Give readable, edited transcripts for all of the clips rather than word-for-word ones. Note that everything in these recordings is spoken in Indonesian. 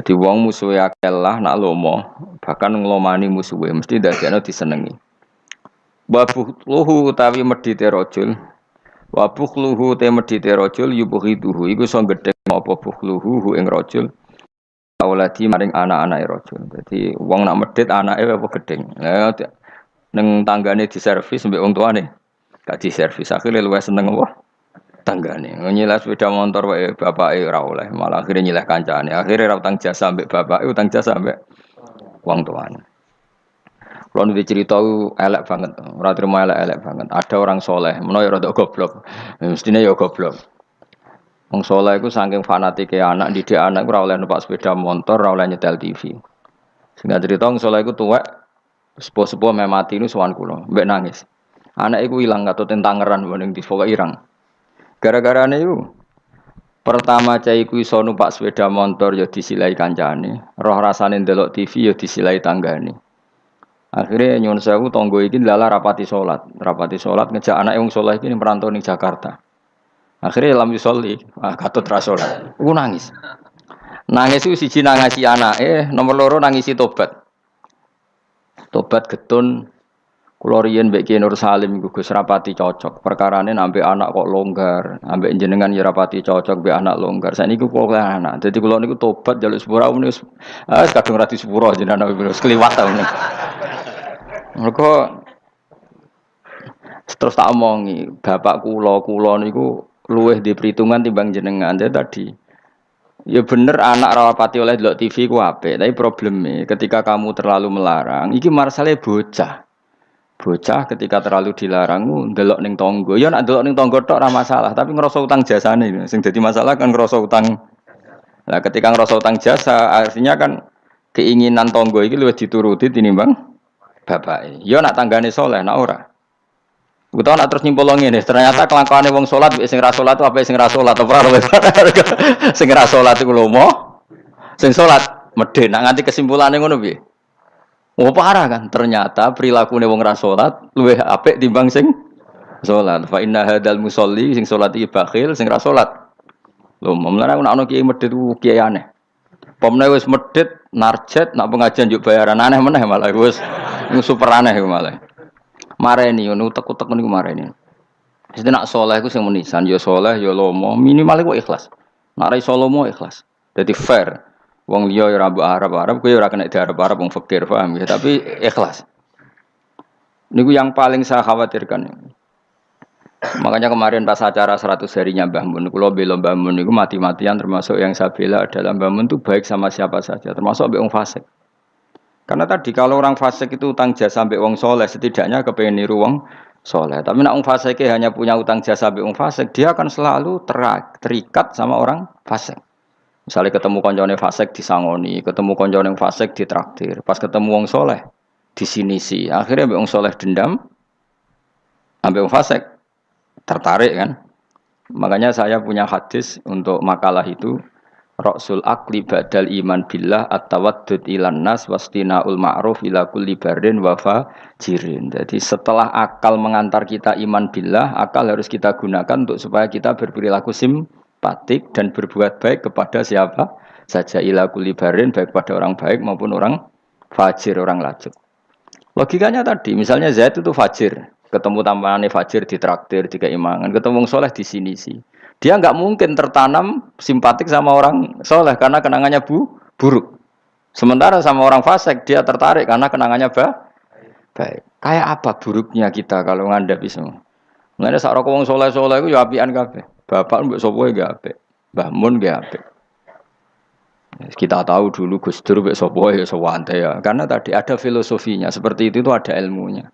Jadi wong musuhe akeh lah nak lomo, bahkan nglomani musuhe mesti dadekno disenengi. Wa bukhluhu utawi medhite rajul. Wa bukhluhu te medhite rajul yubghiduhu iku iso gedhe apa bukhluhu hu ing rajul. Auladi maring anak-anake rajul. Dadi wong nak medhit anake apa gedeng. Ning tanggane diservis mbek wong tuane. Gak diservis akhire luwih seneng apa? Tanggane. Nyileh sepeda motor wae bapake ora oleh, malah akhire nyileh kancane. Akhire ra utang jasa mbek bapake, utang jasa mbek wong tuane. Kalau nu dicerita elek banget, ora trimo elek banget. Ada orang soleh, menawa rada goblok. Mestine ya goblok. Wong soleh iku saking fanatike anak, didik anak ora oleh numpak sepeda motor, ora oleh nyetel TV. Sehingga cerita wong soleh iku tuwek, sepuh-sepuh meh mati nu sowan kula, mbek nangis. Anak iku ilang katut tangeran ning dipokoke irang. Gara-garane iku pertama cah iku iso numpak sepeda motor ya disilai kancane, roh rasane ndelok TV ya disilai tanggane. Akhirnya nyuwun sewu tangga iki lala rapati salat ngejak anak wong saleh iki merantau ning Jakarta. Akhirnya lam yusolli, katut ra salat. Ku nangis. Nangis iku siji nangisi anake, nomor loro nangisi tobat. Tobat getun kula riyen mbek Ki Nur Salim iku Gus rapati cocok. Perkarane ambek anak kok longgar, ambek jenengan ya rapati cocok mbek anak longgar. Saniki kula anak. Dadi kula niku tobat njaluk sepura wis kadung ra disepuro jenengan wis kliwat ta. Mergo terus tak omongi, bapak kula niku luwih di perhitungan timbang jenengan. Jadi tadi ya bener anak rapati oleh delok TV ku apik, tapi probleme ketika kamu terlalu melarang, iki marsale bocah. Bocah ketika terlalu dilarang ndelok ning tangga. Ya nek ndelok ning tangga tok ora masalah, tapi ngerasa utang jasane. Sing dadi masalah kan ngerasa utang. Nah, ketika ngerasa utang jasa, artinya kan keinginan tangga iki luwih dituruti tinimbang bapake. Ya nak tanggane saleh, nak ora. Utawa nak terus nyimpul ngene, ternyata kelakuane wong salat sing ra salat apa sing ra salat ora luwih. Sing ra salat iku lomo, sing salat medhe. Nak nganti kesimpulane ngono piye? Oh parah kan, ternyata perilakune wong ra salat luwih apik timbang sing salat. Fa inna hadzal musolli sing salat iki bakhil, sing ra salat. Lho, mulane ana kiai medhit ku kiai aneh. Pomne wis medhit narjet nak pengajian njuk bayaran aneh meneh malah wis super aneh malah. Mareni ngono utek-utek niku mareni. Wis nak saleh iku sing menisan ya saleh ya lomo, minimal iku ikhlas. Nak ra iso lomo ikhlas. Dadi fair. Wong liya ya ora mbok arep-arep, kowe ora kena diarep-arep wong fakir, paham ya, tapi ikhlas. Niku yang paling saya khawatirkan. Makanya kemarin pas acara 100 harinya Mbah Mun, kula bela Mbah Mun niku mati-matian, termasuk yang saya bela adalah Mbah Mun itu baik sama siapa saja, termasuk mbek wong fasik. Karena tadi kalau orang fasik itu utang jasa mbek wong soleh, setidaknya kepengen niru wong soleh. Tapi nek wong fasik hanya punya utang jasa mbek wong fasik, dia akan selalu terikat sama orang fasik. Misalnya ketemu koncone fasik disangoni, ketemu koncone fasik ditraktir, pas ketemu wong soleh disinisi, akhirnya mbek wong soleh dendam, ambek wong fasik tertarik kan. Makanya saya punya hadis untuk makalah itu, Rasul akli badal iman billah at-tawaddud ilan nas wastinaul ma'ruf ila kulli barrin wa fajirin. Jadi setelah akal mengantar kita iman billah, akal harus kita gunakan untuk supaya kita berperilaku simpatik dan berbuat baik kepada siapa saja, ila kulli barrin, baik pada orang baik maupun orang fajir, orang lajut. Logikanya tadi, misalnya Zaid itu fajir, ketemu tampanane fajir ditraktir, dikeimangan, ketemu wong soleh di sini sih. Dia nggak mungkin tertanam simpatik sama orang soleh karena kenangannya buruk. Sementara sama orang fasik dia tertarik karena kenangannya baik. Kayak apa buruknya kita kalau ngandapi semua? Mengenai sak rokok wong soleh itu ya apian kabeh. Bapak mbok sapa ya apik. Mbah Mun ya apik. Kita tahu dulu Gus Dur mbek sapa ya sawante ya. Karena tadi ada filosofinya, seperti itu ada ilmunya.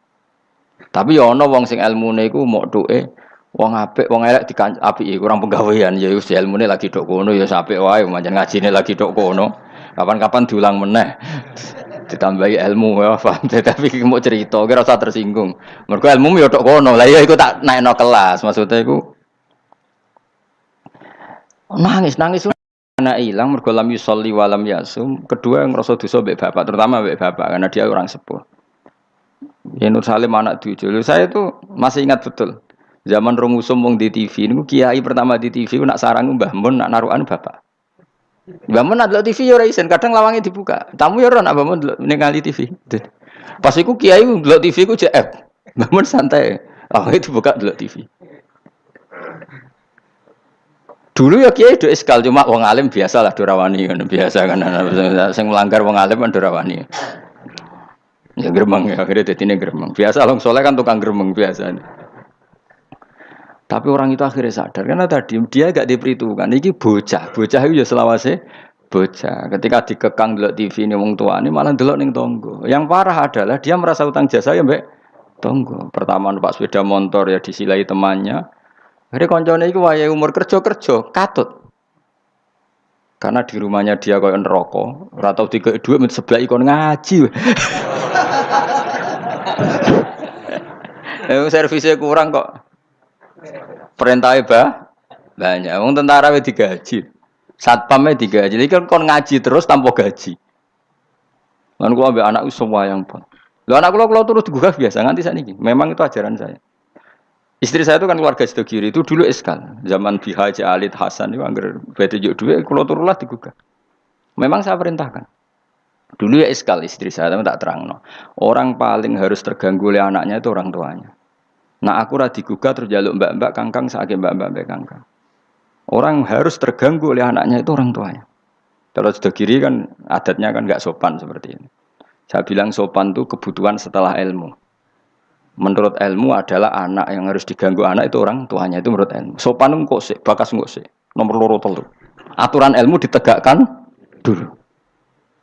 Tapi ya ana wong sing ilmune iku mok duke wong apik, wong elek apiki kurang penggawean ya wis ilmune lagi tok kono ya apik wae, pancen ngajine lagi tok kono. Kapan-kapan diulang meneh. Ditambahi ilmu ya, paham. Tapi mau cerita kira usah tersinggung. Mergo ilmu ya tok kono. Lah iya iku tak naikno kelas, maksudnya iku nangis anak ilang mergo lam yusolli wa lam yasum. Kedua yang ngrasa dosa mbek bapak, terutama mbek bapak karena dia orang sepuh. Ya Nur Salim anak cucu. Saya itu masih ingat betul. Zaman Rongusum wong di TV niku kiai pertama di TV nak sarang Mbah Mun nak narukan bapak. Bangun delok TV ya ora isen, kadang lawange dibuka. Tamu ya ora nak bangun delok ningali TV. Pas iku kiai delok TV ku JF. Bangun santai. Lawange dibuka delok TV. Dulu ya kiai do eskal cuma wong alim biasa lah dorawani kan biasa kan sing melanggar wong alim kan dorawani. Ya gremeng ya akhirnya dadine gremeng. Biasa long soleh kan tukang gremeng biasa. Tapi orang itu akhirnya sadar karena tadi dia gak diperhitungkan. Iki bocah itu ya selawase bocah. Ketika dikekang delok TV ini wong tuane malah delok ning tonggo. Yang parah adalah dia merasa utang jasa ya mbek tonggo. Pertama numpak sepeda motor ya disilai temannya. Akhirnya koncone iku wayahe umur kerja katut. Karena di rumahnya dia koyo neraka, ora tau dikek dhuwit sebelah ikon ngaji. Servisnya kurang kok. Perintahnya banyak. Wong tentara wis digaji. Satpamnya digaji. Iki kon ngaji terus tanpa gaji. Lan kula ambek anakku semua yang pun. Lho anak kula terus digugah biasa nganti sakniki. Memang itu ajaran saya. Istri saya itu kan keluarga Sidogiri itu dulu eskal. Zaman Bihaji Alid Hasan itu anggar bete juk duwe kula turulah digugah. Memang saya perintahkan. Dulu ya eskal istri saya tapi tak terangno. Orang paling harus terganggu oleh anaknya itu orang tuanya. Nah aku ra digugah terus jaluk mbak-mbak kangkang saking mbak-mbak kangkang. Orang harus terganggu oleh anaknya itu orang tuanya. Kalau Sidogiri kan adatnya kan enggak sopan seperti ini. Saya bilang sopan itu kebutuhan setelah ilmu. Menurut ilmu adalah anak yang harus diganggu anak itu orang tuanya itu menurut ilmu. Sopan engko sik, bakas engko sik. Nomor loro telu. Aturan ilmu ditegakkan dulu.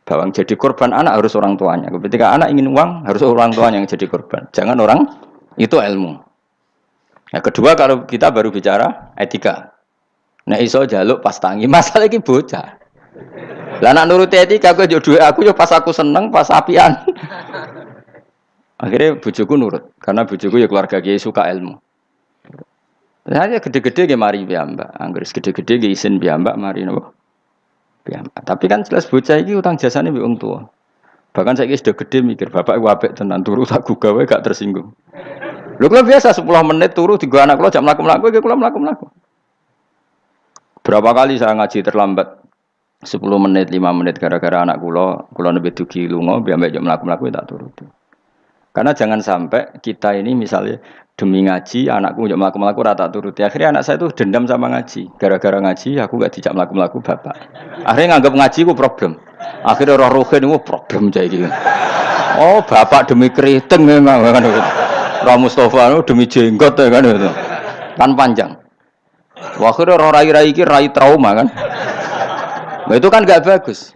Bahwa jadi korban anak harus orang tuanya. Ketika anak ingin uang harus orang tuanya yang jadi korban. Jangan orang itu ilmu. Nah, kedua kalau kita baru bicara etika. Nah iso jaluk pas tangi masalah iki bocah. Lah nak nuruti etika aku yo duwe aku yo pas aku seneng pas apian. Akhirnya bojoku nurut, karena bojoku ya keluarga kiai suka ilmu. Saya gede-gede ge mari piyambak, anggere gede-gede ge isin piyambak mari napa? Piyambak. Tapi kan jelas bocah iki utang jasane mbek wong tua. Bahkan saiki sudah gede mikir, bapak iku apik tenan turu tak gugah wae gak tersinggung. Lho kula biasa 10 menit turu digo anak kula jam mlaku-mlaku iki kula mlaku-mlaku. Berapa kali saya ngaji terlambat 10 menit, 5 menit gara-gara anak kula nembe dugi lunga, piyambak jam mlaku-mlaku tak turuti. Karena jangan sampai kita ini misalnya demi ngaji, anakku njok mlaku-mlaku ora tak turuti. Akhirnya anak saya itu dendam sama ngaji. Gara-gara ngaji aku gak dijak mlaku-mlaku bapak. Akhirnya nganggap ngaji ku problem. Akhirnya roh rohin itu problem kayak gitu. Oh, bapak demi keriting memang kan gitu. Roh Mustafa demi jenggot ya kan gitu. Kan panjang. Akhirnya roh rai-rai iki rai trauma kan. Nah, itu kan gak bagus.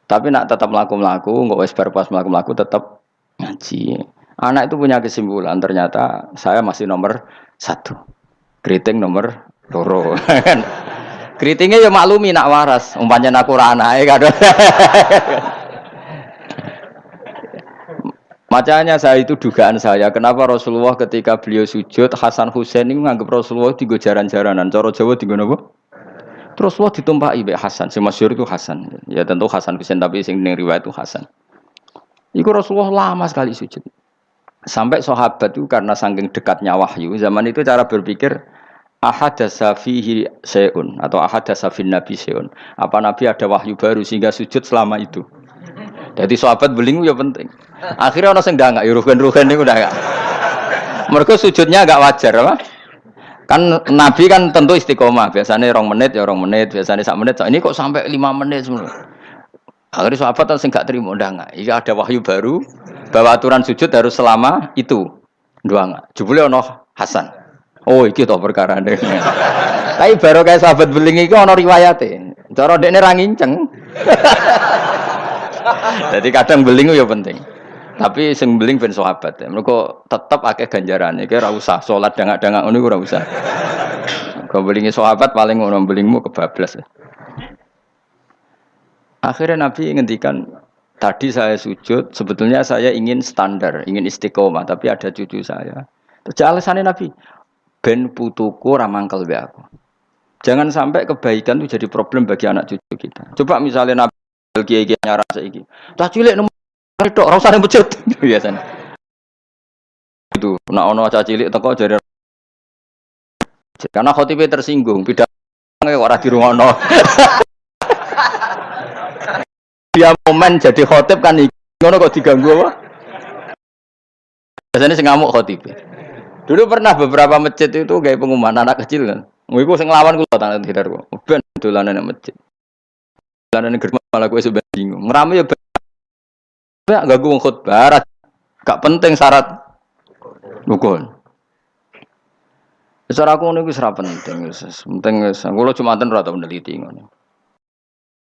Tapi nak tetap mlaku-mlaku, enggak wis bar pas mlaku-mlaku tetap ngaji. Anak itu punya kesimpulan ternyata saya masih nomor 1. Keriting nomor 2. Keritingnya ya maklumi nak waras. Umpamanya aku ora anake kadang. Makanya saya itu dugaan saya kenapa Rasulullah ketika beliau sujud Hasan Husain ini menganggap Rasulullah digo jaran-jaranan. Cara Jawa digo napa? Terus Rasulullah ditumpaki mbek Hasan. Sing masyhur itu Hasan. Ya tentu Hasan Husain tapi sing ning riwayat itu Hasan. Iku Rasulullah lama sekali sujud. Sampai sahabat itu karena saking dekatnya wahyu, zaman itu cara berpikir ahadasa fihi syai'un atau ahadasa fin nabi syai'un. Apa nabi ada wahyu baru sehingga sujud selama itu. Jadi sahabat belingu ya penting. Akhirnya orang sing ndangak ya rugen-rugen niku ndangak. Mergo sujudnya agak wajar apa? Kan nabi kan tentu istiqomah, biasanya 2 menit ya 2 menit, biasanya 1 menit. Ini kok sampai 5 menit semua. Akhirnya sahabat sing gak terima ndang. Iki ada wahyu baru bahwa aturan sujud harus selama itu. Ndang. Jebule ono Hasan. Oh, iki to perkarane. Tapi baru kayak sahabat beling iki ono riwayate. Cara dekne ra nginceng. Jadi kadang beling ya penting. Tapi sing beling ben sahabat. Mergo tetep akeh ganjarane. Iki ora usah salat dangak-dangak ngono ora usah. Kau belingi sahabat paling ngono belingmu kebablas. Akhirnya Nabi ngendikan, tadi saya sujud, sebetulnya saya ingin standar, ingin istiqomah, tapi ada cucu saya. Terus alasannya Nabi, ben putuku ramangkel be aku. Jangan sampai kebaikan itu jadi problem bagi anak cucu kita. Coba misalnya Nabi kiai-kiai nyara saiki. Cah cilik nomor tok ora usah nembut biasanya. Itu, nek ana cah cilik teko jare karena khotibe tersinggung, pidato ora dirungono. dia momen jadi khotib kan iki. Ngono kok diganggu apa? Biasanya sing ngamuk khotib. Dulu pernah beberapa masjid itu kayak pengumuman anak kecil kan. Iku sing nglawan kula tak tidar kok. Ben dolanan nang masjid. Dolanan germa malah kowe sampe bingung. Ngrame ya ben gak wong khotbah. Gak penting syarat rukun. Secara aku niku wis ra penting wis. Penting wis. Kula Jumatan ora tau meneliti ngono.